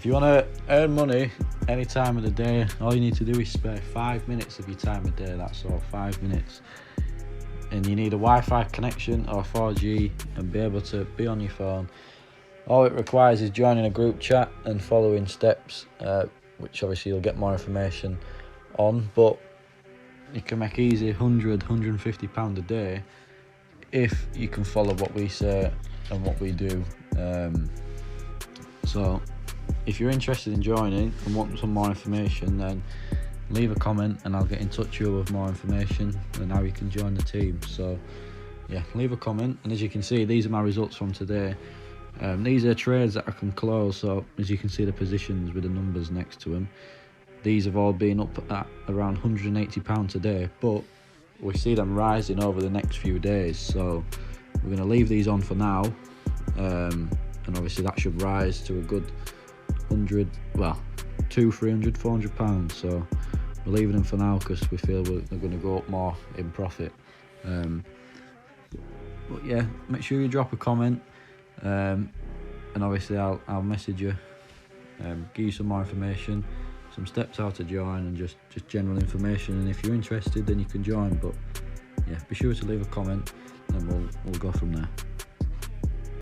If you want to earn money any time of the day, all you need to do is spare 5 minutes of your time a day. That's all, 5 minutes. And you need a Wi-Fi connection or 4G and be able to be on your phone. All it requires is joining a group chat and following steps, which obviously you'll get more information on. But you can make easy £100–150 a day if you can follow what we say and what we do. So if you're interested in joining and want some more information, then leave a comment and I'll get in touch with you with more information and how you can join the team. So yeah, leave a comment, and as you can see, these are my results from today. These are trades that I can close, so as you can see the positions with the numbers next to them, these have all been up at around £180 today, but we see them rising over the next few days, so we're going to leave these on for now, and obviously that should rise to a good 100, well, £200, £300, £400, so we're leaving them for now because we feel they're going to go up more in profit. But yeah, make sure you drop a comment, and obviously I'll message you, give you some more information, some steps how to join, and just general information. And if you're interested, then you can join. But yeah, be sure to leave a comment and we'll go from there.